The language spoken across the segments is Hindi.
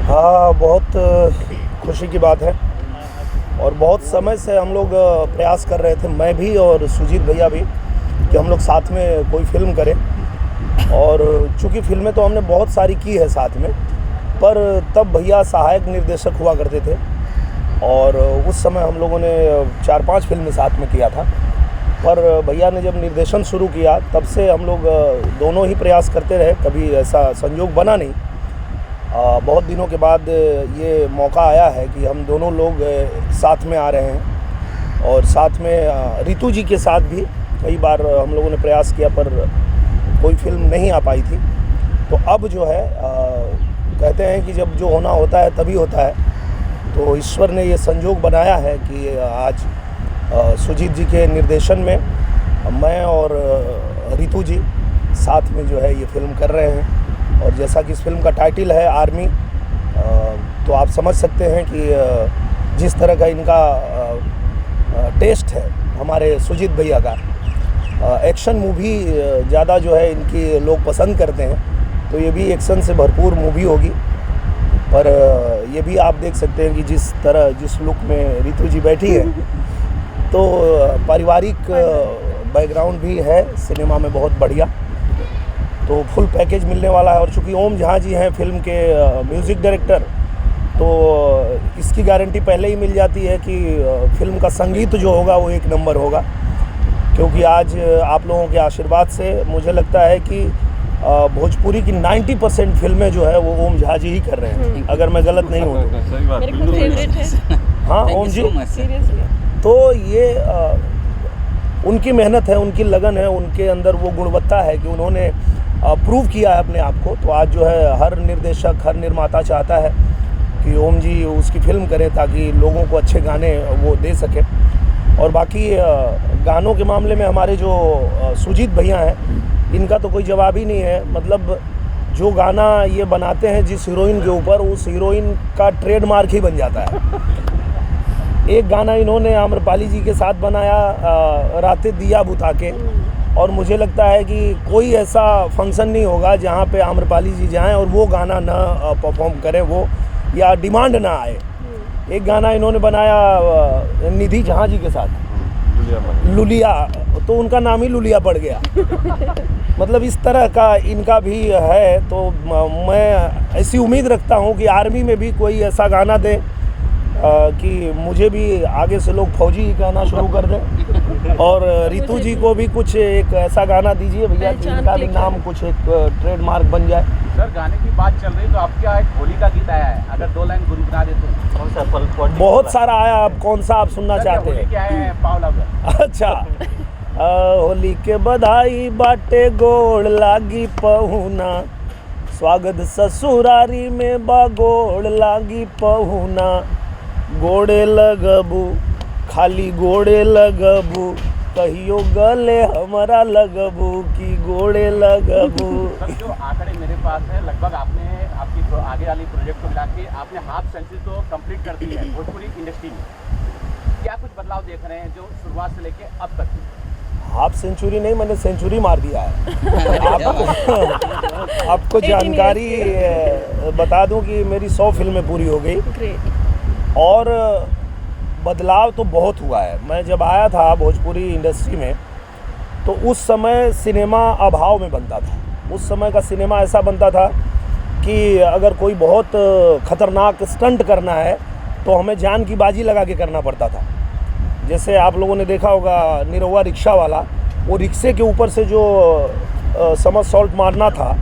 हाँ, बहुत खुशी की बात है और बहुत समय से हम लोग प्रयास कर रहे थे, मैं भी और सुजीत भैया भी, कि हम लोग साथ में कोई फ़िल्म करें। और चूँकि फ़िल्में तो हमने बहुत सारी की है साथ में, पर तब भैया सहायक निर्देशक हुआ करते थे और उस समय हम लोगों ने 4-5 फ़िल्में साथ में किया था। पर भैया ने जब निर्देशन शुरू किया तब से हम लोग दोनों ही प्रयास करते रहे, कभी ऐसा संयोग बना नहीं। बहुत दिनों के बाद ये मौका आया है कि हम दोनों लोग साथ में आ रहे हैं और साथ में रितु जी के साथ भी कई बार हम लोगों ने प्रयास किया पर कोई फ़िल्म नहीं आ पाई थी। तो अब जो है कहते हैं कि जब जो होना होता है तभी होता है, तो ईश्वर ने ये संयोग बनाया है कि आज सुजीत जी के निर्देशन में मैं और रितु जी साथ में जो है ये फ़िल्म कर रहे हैं। और जैसा कि इस फिल्म का टाइटल है आर्मी, तो आप समझ सकते हैं कि जिस तरह का इनका टेस्ट है हमारे सुजीत भैया का, एक्शन मूवी ज़्यादा जो है इनकी लोग पसंद करते हैं, तो ये भी एक्शन से भरपूर मूवी होगी। पर ये भी आप देख सकते हैं कि जिस लुक में रितु जी बैठी है, तो पारिवारिक बैकग्राउंड भी है सिनेमा में बहुत बढ़िया, तो फुल पैकेज मिलने वाला है। और चूँकि ओम जहाँ जी हैं फिल्म के म्यूज़िक डायरेक्टर, तो इसकी गारंटी पहले ही मिल जाती है कि फिल्म का संगीत जो होगा वो एक नंबर होगा, क्योंकि आज आप लोगों के आशीर्वाद से मुझे लगता है कि भोजपुरी की 90% फिल्में जो है वो ओम झा जी ही कर रहे हैं, अगर मैं गलत नहीं हूँ तो। सही बात, मेरे को फेवरेट है। हाँ ओम जी, सीरियसली तो ये उनकी मेहनत है, उनकी लगन है, उनके अंदर वो गुणवत्ता है कि उन्होंने प्रूव किया है अपने आप को। तो आज जो है हर निर्देशक, हर निर्माता चाहता है कि ओम जी उसकी फ़िल्म करें ताकि लोगों को अच्छे गाने वो दे सकें। और बाकी गानों के मामले में हमारे जो सुजीत भैया हैं, इनका तो कोई जवाब ही नहीं है। मतलब जो गाना ये बनाते हैं जिस हीरोइन के ऊपर, उस हीरोइन का ट्रेडमार्क ही बन जाता है। एक गाना इन्होंने आम्रपाली जी के साथ बनाया, रातें दिया बुता के, और मुझे लगता है कि कोई ऐसा फंक्शन नहीं होगा जहाँ पे आम्रपाली जी जाएं और वो गाना ना परफॉर्म करें, वो या डिमांड ना आए। एक गाना इन्होंने बनाया निधि झा जी के साथ, लुलिया, तो उनका नाम ही लुलिया पड़ गया। मतलब इस तरह का इनका भी है, तो मैं ऐसी उम्मीद रखता हूँ कि आर्मी में भी कोई ऐसा गाना दे कि मुझे भी आगे से लोग फौजी ही कहना शुरू कर दें। और रितु जी को भी कुछ एक ऐसा गाना दीजिए भैया कि इनका भी नाम कुछ एक ट्रेडमार्क बन जाए। सर, गाने की बात चल रही तो आपके यहाँ एक होली का गीत आया है, अगर 2 लाइन गुनगुना दे तो। कौन सा? बहुत सारा आया, अब कौन सा आप सुनना चाहते हैं? क्या है पावला? अच्छा, होली के बधाई बाटे गोड़ लागी पहुना, स्वागत ससुरारी में बागोड़ लागी पहुना, गोड़े लगबू खाली गोड़े लगबू, कहियो गले हमारा लगबू की गोड़े लगबू। जो आंकड़े मेरे पास है, लगभग आपने आपकी आगे वाली प्रोजेक्ट को मिला के आपने हाफ सेंचुरी तो कंप्लीट कर दी है भोजपुरी इंडस्ट्री में। क्या कुछ बदलाव देख रहे हैं जो शुरुआत से लेके अब तक? हाफ सेंचुरी नहीं, मैंने सेंचुरी मार दिया है। आपको जानकारी बता दूं कि मेरी 100 फिल्में पूरी हो गई और बदलाव तो बहुत हुआ है। मैं जब आया था भोजपुरी इंडस्ट्री में, तो उस समय सिनेमा अभाव में बनता था। उस समय का सिनेमा ऐसा बनता था कि अगर कोई बहुत ख़तरनाक स्टंट करना है तो हमें जान की बाजी लगा के करना पड़ता था। जैसे आप लोगों ने देखा होगा निरहुआ रिक्शा वाला, वो रिक्शे के ऊपर से जो समरसॉल्ट मारना था,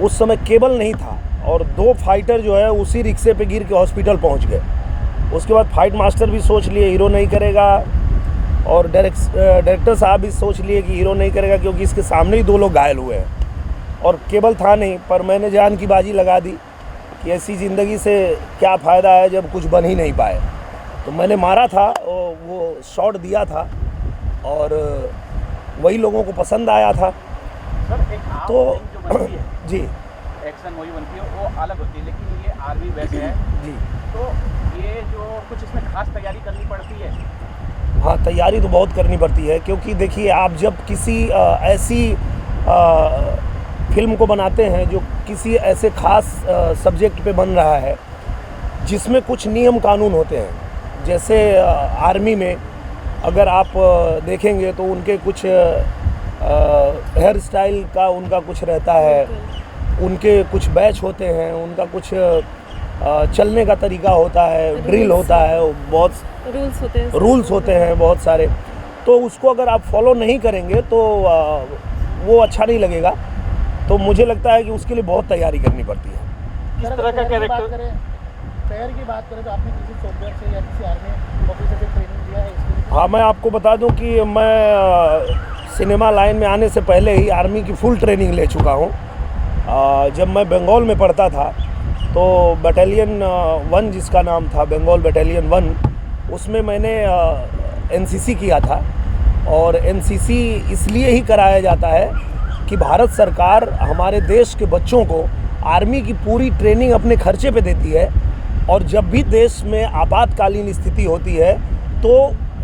उस समय केबल नहीं था और 2 फाइटर जो है उसी रिक्शे पे गिर के हॉस्पिटल पहुंच गए। उसके बाद फाइट मास्टर भी सोच लिए हीरो नहीं करेगा, और डायरेक्टर साहब भी सोच लिए कि हीरो नहीं करेगा क्योंकि इसके सामने ही 2 लोग घायल हुए हैं और केबल था नहीं। पर मैंने जान की बाजी लगा दी कि ऐसी ज़िंदगी से क्या फ़ायदा है जब कुछ बन ही नहीं पाए। तो मैंने मारा था, वो शॉट दिया था और वही लोगों को पसंद आया था। सर, एक तो जो बनती है जी, एक्शन मूवी बनती है वो अलग होती है, लेकिन ये आर्मी वैसे है जी, तो ये जो कुछ इसमें खास तैयारी करनी पड़ती है? हाँ, तैयारी तो बहुत करनी पड़ती है, क्योंकि देखिए आप जब किसी ऐसी फिल्म को बनाते हैं जो किसी ऐसे खास सब्जेक्ट पे बन रहा है जिसमें कुछ नियम कानून होते हैं। जैसे आर्मी में अगर आप देखेंगे तो उनके कुछ हेयर स्टाइल का उनका कुछ रहता है, उनके कुछ बैच होते हैं, उनका कुछ चलने का तरीका होता है, ड्रिल होता है, बहुत रूल्स होते हैं बहुत सारे। तो उसको अगर आप फॉलो नहीं करेंगे तो वो अच्छा नहीं लगेगा। तो मुझे लगता है कि उसके लिए बहुत तैयारी करनी पड़ती है। किस तरह का कैरेक्टर? पैर की बात करें तो आपने किसी सोल्जर से या किसी आर्मी ऑफिसर से ट्रेनिंग लिया है इसके? हाँ, मैं आपको बता दूं कि मैं सिनेमा लाइन में आने से पहले ही आर्मी की फुल ट्रेनिंग ले चुका हूँ। जब मैं बंगाल में पढ़ता था तो बटालियन 1 जिसका नाम था बंगाल बटालियन 1, उसमें मैंने एनसीसी किया था। और एनसीसी इसलिए ही कराया जाता है कि भारत सरकार हमारे देश के बच्चों को आर्मी की पूरी ट्रेनिंग अपने खर्चे पे देती है। और जब भी देश में आपातकालीन स्थिति होती है तो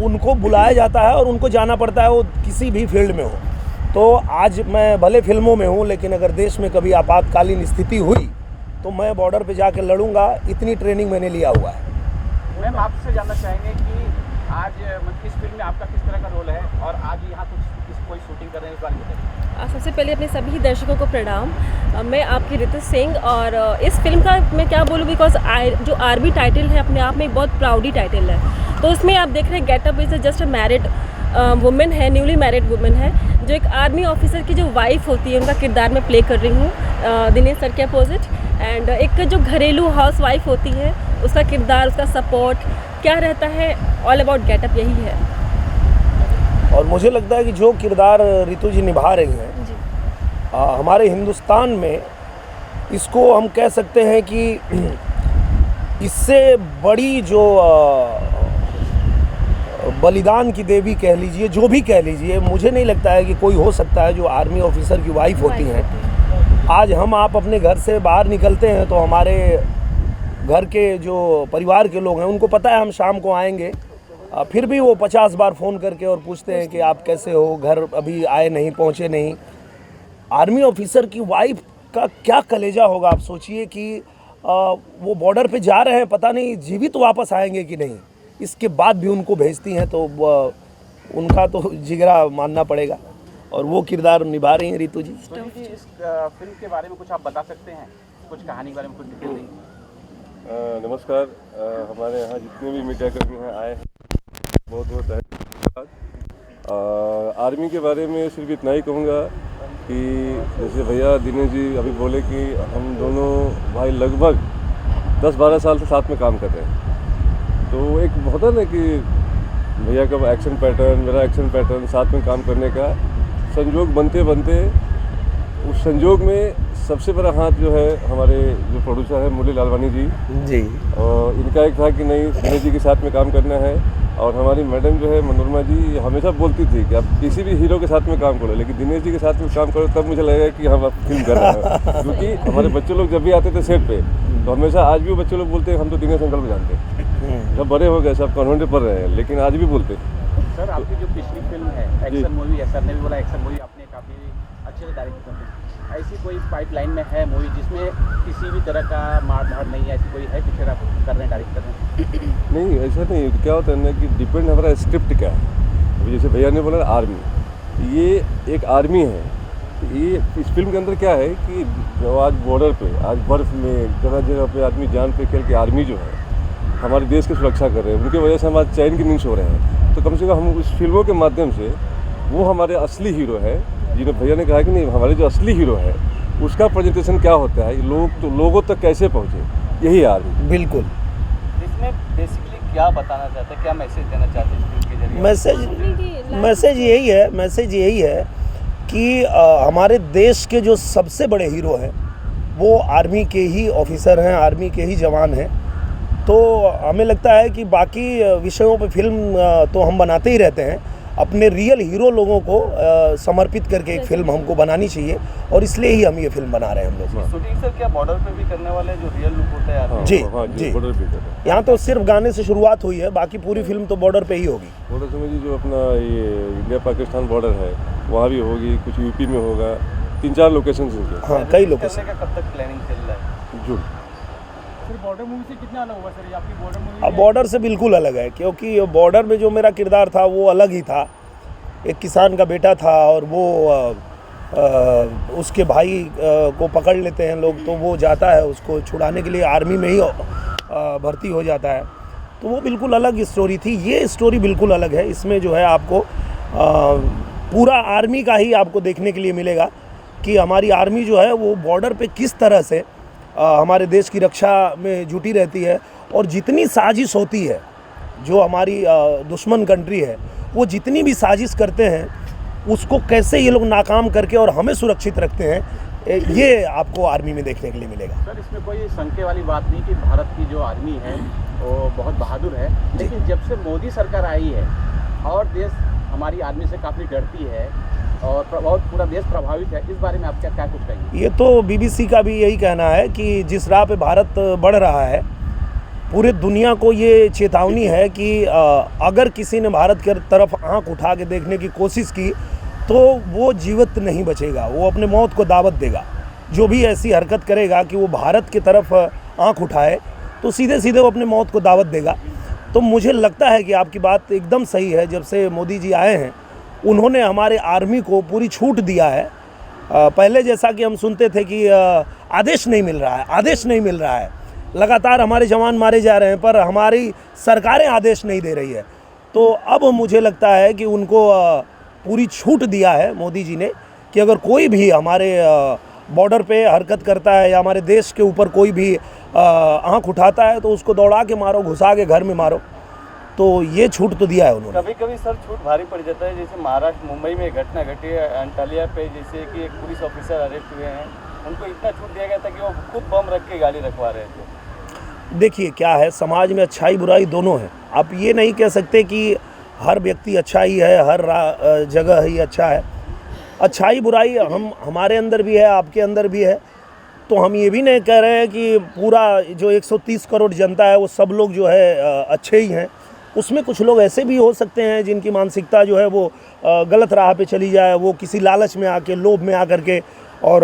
उनको बुलाया जाता है और उनको जाना पड़ता है, वो किसी भी फील्ड में हो। तो आज मैं भले फिल्मों में हूँ, लेकिन अगर देश में कभी आपातकालीन स्थिति हुई तो मैं बॉर्डर पे जाके लड़ूंगा। इतनी ट्रेनिंग मैंने लिया हुआ है। मैम, आपसे जानना चाहेंगे कि आज इस फिल्म में आपका किस तरह का रोल है और आज यहाँ कोई शूटिंग कर रहे हैं, इस बारे में बताइए। सबसे पहले अपने सभी दर्शकों को प्रणाम। मैं आपकी रितु सिंह, और इस फिल्म का मैं क्या बोलूँ, बिकॉज जो आर्मी टाइटल है अपने आप में एक बहुत प्राउडी टाइटल है। तो उसमें आप देख रहे हैं getup is just a married women है, न्यूली मैरिड वुमेन है, जो एक आर्मी ऑफिसर की जो वाइफ होती है उनका किरदार मैं प्ले कर रही हूँ दिनेश सर के अपोजिट। एंड एक जो घरेलू हाउस वाइफ होती है उसका किरदार, उसका सपोर्ट क्या रहता है, ऑल अबाउट गेटअप यही है। और मुझे लगता है कि जो किरदार रितु जी निभा रही हैं हमारे हिंदुस्तान में, इसको हम कह सकते हैं कि इससे बड़ी जो बलिदान की देवी कह लीजिए, जो भी कह लीजिए, मुझे नहीं लगता है कि कोई हो सकता है जो आर्मी ऑफिसर की वाइफ होती हैं। आज हम आप अपने घर से बाहर निकलते हैं तो हमारे घर के जो परिवार के लोग हैं उनको पता है हम शाम को आएंगे, फिर भी वो 50 बार फ़ोन करके और पूछते हैं कि आप कैसे हो, घर अभी आए नहीं, पहुँचे नहीं। आर्मी ऑफिसर की वाइफ का क्या कलेजा होगा, आप सोचिए कि वो बॉर्डर पे जा रहे हैं, पता नहीं जीवित वापस आएंगे कि नहीं, इसके बाद भी उनको भेजती हैं। तो उनका तो जिगरा मानना पड़ेगा और वो किरदार निभा रही हैं रितु जी। इस फिल्म के बारे में कुछ आप बता सकते हैं, कुछ कहानी के बारे में कुछ डिटेल देंगे? नमस्कार, हमारे यहाँ जितने भी मीडिया कर्मी हैं आए हैं, बहुत बहुत धन्यवाद। आर्मी के बारे में सिर्फ इतना ही कहूँगा कि जैसे भैया दिनेश जी अभी बोले कि हम दोनों भाई लगभग 10-12 साल से साथ में काम कर रहे हैं। तो एक होता है ना कि भैया का एक्शन पैटर्न, मेरा एक्शन पैटर्न, साथ में काम करने का संजोग बनते बनते उस संजोग में सबसे बड़ा हाथ जो है हमारे जो प्रोड्यूसर है मुरली लालवानी जी, और इनका एक था कि नहीं दिनेश जी के साथ में काम करना है। और हमारी मैडम जो है मनोरमा जी हमेशा बोलती थी कि आप किसी भी हीरो के साथ में काम करो, लेकिन दिनेश जी के साथ में काम करो, तब मुझे लगेगा कि हम अब फिल्म कर रहे हैं। क्योंकि हमारे बच्चे लोग जब भी आते थे सेट पे तो हमेशा, आज भी बच्चे लोग बोलते हैं हम तो दिनेश अंकल को जानते हैं, जब बड़े हो गए सब कॉन्वेंट में पढ़ रहे हैं, लेकिन आज भी बोलते हैं। सर, आपकी जो पिछली फिल्म है एक्शन मूवी है, सर ने भी बोला एक्शन मूवी आपने काफ़ी अच्छे से डायरेक्ट कर दी, ऐसी कोई पाइपलाइन में है मूवी जिसमें किसी भी तरह का मार धाड़ नहीं है, ऐसी कोई है पिक्चर आप कर रहे हैं, डायरेक्ट कर रहे हैं? नहीं, ऐसा नहीं। क्या होता है ना कि डिपेंड हमारा स्क्रिप्ट क्या है। अभी जैसे भैया ने बोला आर्मी, ये एक आर्मी है। ये इस फिल्म के अंदर क्या है कि जो आज बॉर्डर पे, आज बर्फ़ में जगह जगह पे आदमी जान पे खेल के आर्मी जो है हमारे देश की सुरक्षा कर रहे हैं, उनकी वजह से हम आज चैन की नींद सो रहे हैं। तो कम से कम हम उस फिल्मों के माध्यम से वो हमारे असली हीरो है, जिन्हें भैया ने कहा कि नहीं हमारे जो असली हीरो है उसका प्रेजेंटेशन क्या होता है, लोगों तक कैसे पहुँचे, यही आर्मी। बिल्कुल। इसमें बेसिकली क्या बताना चाहते हैं, क्या मैसेज देना चाहते हैं इस फिल्म के जरिए? मैसेज यही है कि हमारे देश के जो सबसे बड़े हीरो हैं वो आर्मी के ही ऑफिसर हैं, आर्मी के ही जवान हैं। तो हमें लगता है कि बाकी विषयों पे फिल्म तो हम बनाते ही रहते हैं, अपने रियल हीरो लोगों को समर्पित करके एक फिल्म हमको बनानी चाहिए, और इसलिए ही हम ये फिल्म बना रहे हैं हम लोग। शूटिंग सर क्या बॉर्डर पे भी करने वाले जो रियल लुक होता है? जी, बॉर्डर पे कर रहे हैं। यहाँ तो सिर्फ गाने से शुरुआत हुई है, बाकी पूरी फिल्म तो बॉर्डर पे ही होगी। बॉर्डर समझिए जो अपना ये इंडिया पाकिस्तान बॉर्डर है वहाँ भी होगी, कुछ यूपी में होगा, 3-4 लोकेशन इनके। हाँ, कई लोकेशन। का कब तक प्लानिंग चल रहा है? जून। सर बॉर्डर मूवी से कितना अलग होगा सर, ये आपकी बॉर्डर मूवी? अब बॉर्डर से बिल्कुल अलग है, क्योंकि बॉर्डर में जो मेरा किरदार था वो अलग ही था। एक किसान का बेटा था और वो उसके भाई को पकड़ लेते हैं लोग, तो वो जाता है उसको छुड़ाने के लिए, आर्मी में ही भर्ती हो जाता है। तो वो बिल्कुल अलग स्टोरी थी। ये स्टोरी बिल्कुल अलग है। इसमें जो है आपको पूरा आर्मी का ही आपको देखने के लिए मिलेगा कि हमारी आर्मी जो है वो बॉर्डर पे किस तरह से हमारे देश की रक्षा में जुटी रहती है, और जितनी साजिश होती है, जो हमारी दुश्मन कंट्री है वो जितनी भी साजिश करते हैं उसको कैसे ये लोग नाकाम करके और हमें सुरक्षित रखते हैं, ये आपको आर्मी में देखने के लिए मिलेगा। सर इसमें कोई शंके वाली बात नहीं कि भारत की जो आर्मी है वो बहुत बहादुर है, लेकिन जब से मोदी सरकार आई है और देश हमारी आर्मी से काफ़ी डरती है और बहुत पूरा देश प्रभावित है, इस बारे में आप क्या कुछ कहेंगे? ये तो BBC का भी यही कहना है कि जिस राह पे भारत बढ़ रहा है, पूरे दुनिया को ये चेतावनी है कि अगर किसी ने भारत की तरफ आंख उठा के देखने की कोशिश की तो वो जीवित नहीं बचेगा, वो अपने मौत को दावत देगा। जो भी ऐसी हरकत करेगा कि वो भारत की तरफ आंख उठाए तो सीधे सीधे वो अपने मौत को दावत देगा। तो मुझे लगता है कि आपकी बात एकदम सही है। जब से मोदी जी आए हैं उन्होंने हमारे आर्मी को पूरी छूट दिया है। पहले जैसा कि हम सुनते थे कि आदेश नहीं मिल रहा है, आदेश नहीं मिल रहा है, लगातार हमारे जवान मारे जा रहे हैं पर हमारी सरकारें आदेश नहीं दे रही है। तो अब मुझे लगता है कि उनको पूरी छूट दिया है मोदी जी ने कि अगर कोई भी हमारे बॉर्डर पे हरकत करता है या हमारे देश के ऊपर कोई भी आंख उठाता है तो उसको दौड़ा के मारो, घुसा के घर में मारो। तो ये छूट तो दिया है उन्होंने। कभी कभी सर छूट भारी पड़ जाता है, जैसे महाराष्ट्र मुंबई में घटना घटी है अंटालिया पे, जैसे कि एक पुलिस ऑफिसर अरेस्ट हुए हैं, उनको इतना छूट दिया गया था कि वो खुद बम रख के गाड़ी रखवा रहे थे। देखिए क्या है, समाज में अच्छाई बुराई दोनों है। आप ये नहीं कह सकते कि हर व्यक्ति अच्छा ही है, हर जगह ही अच्छा है। अच्छाई बुराई हमारे अंदर भी है, आपके अंदर भी है। तो हम ये भी नहीं कह रहे हैं कि पूरा जो 130 करोड़ जनता है वो सब लोग जो है अच्छे ही हैं। उसमें कुछ लोग ऐसे भी हो सकते हैं जिनकी मानसिकता जो है वो गलत राह पे चली जाए, वो किसी लालच में आके, लोभ में आकर के और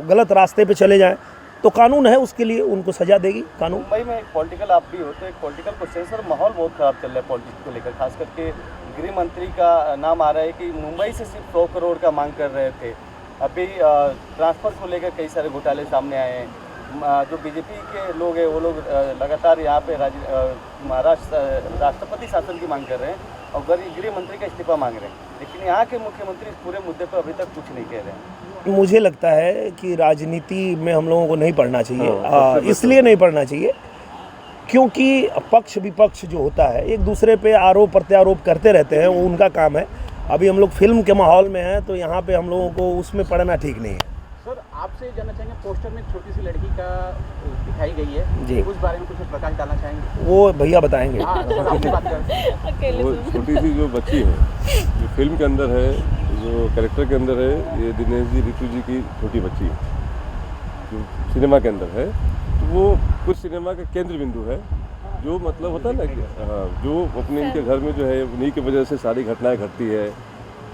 गलत रास्ते पे चले जाएं। तो कानून है, उसके लिए उनको सजा देगी कानून। मुंबई में एक पॉलिटिकल आप भी होते, एक पॉलिटिकल क्वेश्चन सर, माहौल बहुत ख़राब चल रहा है पॉलिटिक्स को लेकर, खास करके गृह मंत्री का नाम आ रहा है कि मुंबई से सिर्फ 100 करोड़ का मांग कर रहे थे। अभी ट्रांसफ़र को लेकर कई सारे घोटाले सामने आए हैं। जो बीजेपी के लोग हैं वो लोग लगातार यहाँ पे महाराष्ट्र राष्ट्रपति शासन की मांग कर रहे हैं और गृह मंत्री का इस्तीफा मांग रहे हैं, लेकिन यहाँ के मुख्यमंत्री इस पूरे मुद्दे पर अभी तक कुछ नहीं कह रहे हैं। मुझे लगता है कि राजनीति में हम लोगों को नहीं पढ़ना चाहिए। इसलिए नहीं पढ़ना चाहिए क्योंकि पक्ष विपक्ष जो होता है एक दूसरे पे आरोप प्रत्यारोप करते रहते हैं, वो उनका काम है। अभी हम लोग फिल्म के माहौल में हैं तो यहाँ पे हम लोगों को उसमें पढ़ना ठीक नहीं है। सर आपसे जानना चाहेंगे, पोस्टर में छोटी सी लड़की का दिखाई गई है जी, उस बारे में कुछ प्रकाश डालना चाहेंगे? वो भैया बताएंगे। हाँ, सर, आपसे बात करें। वो छोटी सी जो बच्ची है जो फिल्म के अंदर है, जो कैरेक्टर के अंदर है, ये दिनेश जी रितु जी की छोटी बच्ची है जो सिनेमा के अंदर है। तो वो कुछ सिनेमा का केंद्र बिंदु है, जो मतलब होता है ना कि हाँ, जो अपने इनके घर में जो है उन्हीं की वजह से सारी घटनाएं घटती है,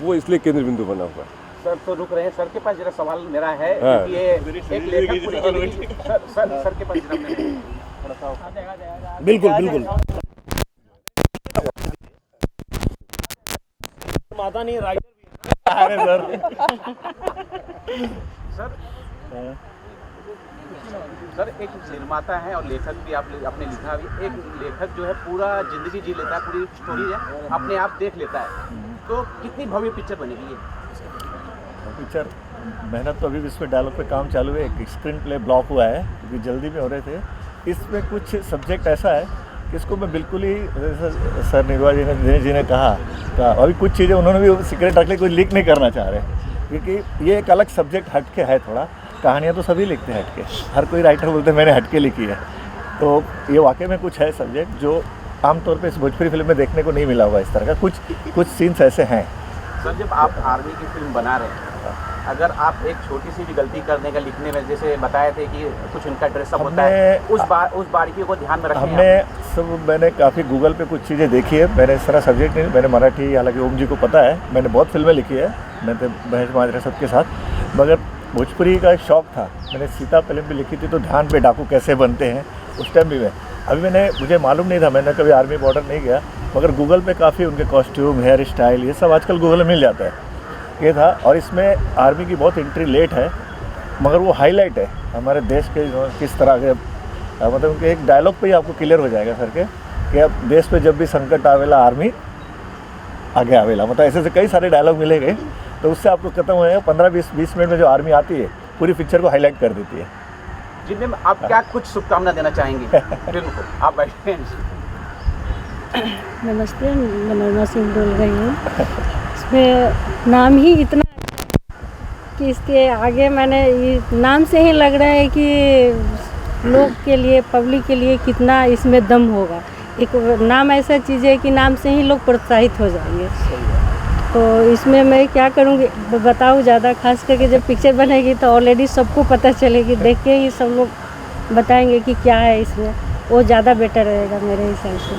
वो इसलिए केंद्र बिंदु बना हुआ है। सर तो रुक रहे हैं, सर के पास जरा सवाल मेरा है कि ये एक लेखक पूरी जिंदगी सर के पास जरा थोड़ा सा। बिल्कुल बिल्कुल। माता नहीं राइटर अरे सर एक निर्माता है और लेखक भी आपने लिखा भी। एक लेखक जो है पूरा जिंदगी जी लेता है, पूरी स्टोरी है अपने आप देख लेता है, तो कितनी भव्य पिक्चर बनेगी ये पिक्चर? मेहनत तो अभी भी इसमें डायलॉग पे काम चालू है। एक स्क्रीन प्ले ब्लॉक हुआ है क्योंकि जल्दी में हो रहे थे। इसमें कुछ सब्जेक्ट ऐसा है कि इसको मैं बिल्कुल ही, सर निर्वाल जी ने, दिनेश जी ने कहा अभी कुछ चीज़ें उन्होंने भी सीक्रेट रख ली, कोई लीक नहीं करना चाह रहे, क्योंकि ये एक अलग सब्जेक्ट हटके है थोड़ा। कहानियाँ तो सभी लिखते हैं हटके, हर कोई राइटर बोलते हैं मैंने हटके लिखी है। तो ये वाकई में कुछ है सब्जेक्ट जो आमतौर पे इस भोजपुरी फिल्म में देखने को नहीं मिला होगा। इस तरह का कुछ सीन्स ऐसे हैं। सर जब आप आर्मी की फिल्म बना रहे हैं, अगर आप एक छोटी सी भी गलती करने का लिखने में, जैसे बताए थे कि कुछ उनका ड्रेसअप होता है, उस बारीकी को ध्यान में रखें। मैंने काफ़ी गूगल पे कुछ चीज़ें देखी है। मैंने इस तरह सब्जेक्ट नहीं, मैंने मराठी, हालांकि ओम जी को पता है, मैंने बहुत फिल्में लिखी है, मैं तो महेश माजरा सबके साथ, मगर भोजपुरी का एक शौक़ था। मैंने सीता फिल्म भी लिखी थी तो ध्यान पे डाकू कैसे बनते हैं उस टाइम भी मैं, अभी मुझे मालूम नहीं था, मैंने कभी आर्मी बॉर्डर नहीं गया, मगर गूगल पे काफ़ी उनके कॉस्ट्यूम, हेयर स्टाइल, ये सब आजकल गूगल में मिल जाता है, ये था। और इसमें आर्मी की बहुत एंट्री लेट है, मगर वो हाईलाइट है हमारे देश के किस तरह के, मतलब उनके एक डायलॉग पे ही आपको क्लियर हो जाएगा सर के कि अब देश पे जब भी संकट आवेला आर्मी आगे आवेला, मतलब ऐसे कई सारे डायलॉग मिलेंगे, तो उससे आपको खत्म हो जाएगा। 15-20 मिनट में जो आर्मी आती है पूरी पिक्चर को हाईलाइट कर देती है। जी मैम, आप क्या कुछ शुभकामना देना चाहेंगे फिल्म को? आप बैठे हैं। नमस्ते, मैं नरमा सिंह बोल रही हूँ। इसमें नाम ही इतना कि इसके आगे मैंने ये नाम से ही लग रहा है कि लोग के लिए, पब्लिक के लिए कितना इसमें दम होगा। एक नाम ऐसा चीज़ है कि नाम से ही लोग प्रोत्साहित हो जाएंगे। तो इसमें मैं क्या करूँगी बताऊँ, ज़्यादा खास करके जब पिक्चर बनेगी तो ऑलरेडी सबको पता चलेगी, देख के ही सब लोग बताएंगे कि क्या है इसमें, वो ज़्यादा बेटर रहेगा मेरे हिसाब से।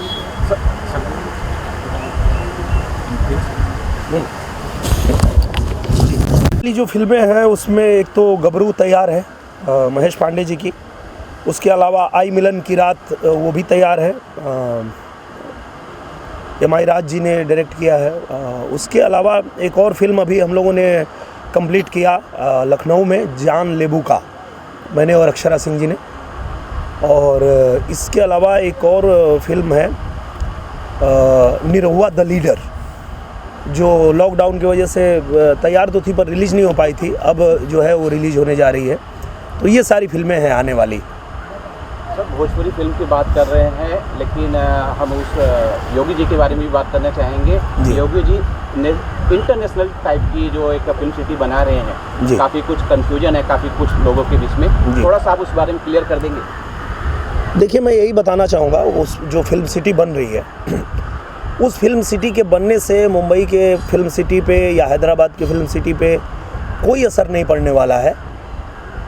जो फिल्में हैं उसमें एक तो गबरू तैयार है महेश पांडे जी की, उसके अलावा आई मिलन की रात वो भी तैयार है, एम.आई. राज जी ने डायरेक्ट किया है। उसके अलावा एक और फिल्म अभी हम लोगों ने कंप्लीट किया लखनऊ में, जान लेबू का, मैंने और अक्षरा सिंह जी ने। और इसके अलावा एक और फिल्म है निरहुआ द लीडर, जो लॉकडाउन की वजह से तैयार तो थी पर रिलीज़ नहीं हो पाई थी, अब जो है वो रिलीज़ होने जा रही है। तो ये सारी फिल्में हैं आने वाली। सर, भोजपुरी फिल्म की बात कर रहे हैं, लेकिन हम उस योगी जी के बारे में भी बात करना चाहेंगे। योगी जी ने इंटरनेशनल टाइप की जो एक फिल्म सिटी बना रहे हैं, काफ़ी कुछ कंफ्यूजन है काफ़ी कुछ लोगों के बीच में, थोड़ा सा आप उस बारे में क्लियर कर देंगे? देखिए, मैं यही बताना चाहूँगा, उस जो फिल्म सिटी बन रही है उस फिल्म सिटी के बनने से मुंबई के फिल्म सिटी पे या हैदराबाद के फिल्म सिटी पे कोई असर नहीं पड़ने वाला है।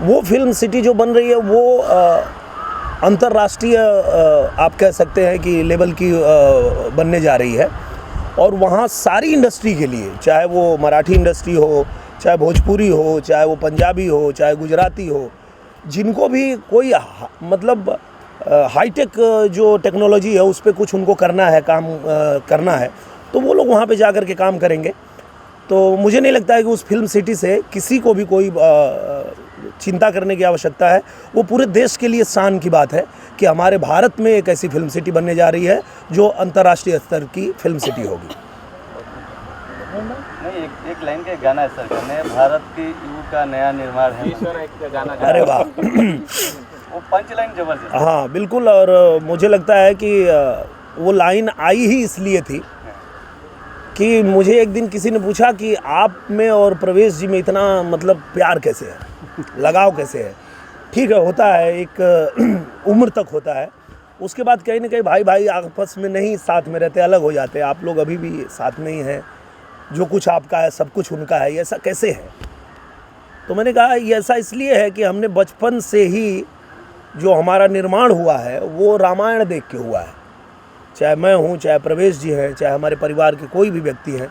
वो फिल्म सिटी जो बन रही है वो अंतर्राष्ट्रीय आप कह सकते हैं कि लेवल की बनने जा रही है। और वहाँ सारी इंडस्ट्री के लिए, चाहे वो मराठी इंडस्ट्री हो, चाहे भोजपुरी हो, चाहे वो पंजाबी हो, चाहे गुजराती हो, जिनको भी कोई मतलब हाईटेक जो टेक्नोलॉजी है उस पर कुछ उनको करना है, काम करना है, तो वो लोग वहाँ पे जा कर के काम करेंगे। तो मुझे नहीं लगता है कि उस फिल्म सिटी से किसी को भी कोई चिंता करने की आवश्यकता है। वो पूरे देश के लिए शान की बात है कि हमारे भारत में एक ऐसी फिल्म सिटी बनने जा रही है जो अंतर्राष्ट्रीय स्तर की फिल्म सिटी होगी। नहीं, एक लाइन का गाना है सर, नए भारत के युग का नया निर्माण है। सर, एक गाना, अरे वाह वो पंच लाइन जबरदस्त। हाँ बिल्कुल, और मुझे लगता है कि वो लाइन आई ही इसलिए थी कि मुझे एक दिन किसी ने पूछा कि आप में और प्रवेश जी में इतना मतलब प्यार कैसे है, लगाव कैसे है। ठीक है, होता है, एक उम्र तक होता है, उसके बाद कहीं ना कहीं भाई भाई आपस में नहीं साथ में रहते, अलग हो जाते हैं। आप लोग अभी भी साथ में ही हैं, जो कुछ आपका है सब कुछ उनका है, ये ऐसा कैसे है? तो मैंने कहा ये ऐसा इसलिए है कि हमने बचपन से ही जो हमारा निर्माण हुआ है वो रामायण देख के हुआ है। चाहे मैं हूँ, चाहे प्रवेश जी हैं, चाहे हमारे परिवार के कोई भी व्यक्ति हैं,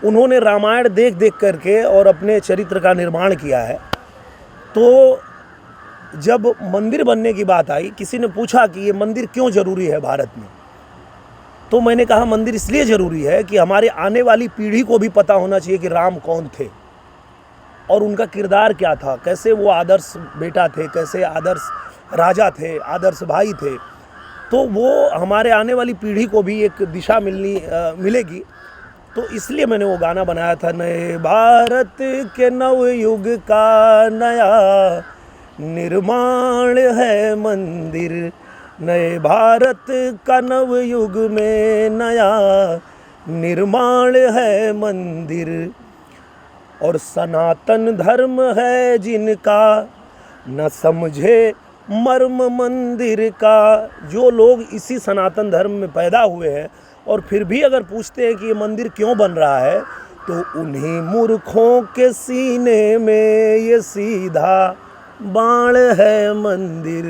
उन्होंने रामायण देख देख करके और अपने चरित्र का निर्माण किया है। तो जब मंदिर बनने की बात आई, किसी ने पूछा कि ये मंदिर क्यों ज़रूरी है भारत में, तो मैंने कहा मंदिर इसलिए ज़रूरी है कि हमारे आने वाली पीढ़ी को भी पता होना चाहिए कि राम कौन थे और उनका किरदार क्या था, कैसे वो आदर्श बेटा थे, कैसे आदर्श राजा थे, आदर्श भाई थे। तो वो हमारे आने वाली पीढ़ी को भी एक दिशा मिलेगी। तो इसलिए मैंने वो गाना बनाया था, नए भारत के नव युग का नया निर्माण है मंदिर, नए भारत का नव युग में नया निर्माण है मंदिर, और सनातन धर्म है जिनका न समझे मर्म मंदिर का। जो लोग इसी सनातन धर्म में पैदा हुए हैं और फिर भी अगर पूछते हैं कि ये मंदिर क्यों बन रहा है, तो उन्हीं मूर्खों के सीने में ये सीधा बाण है मंदिर।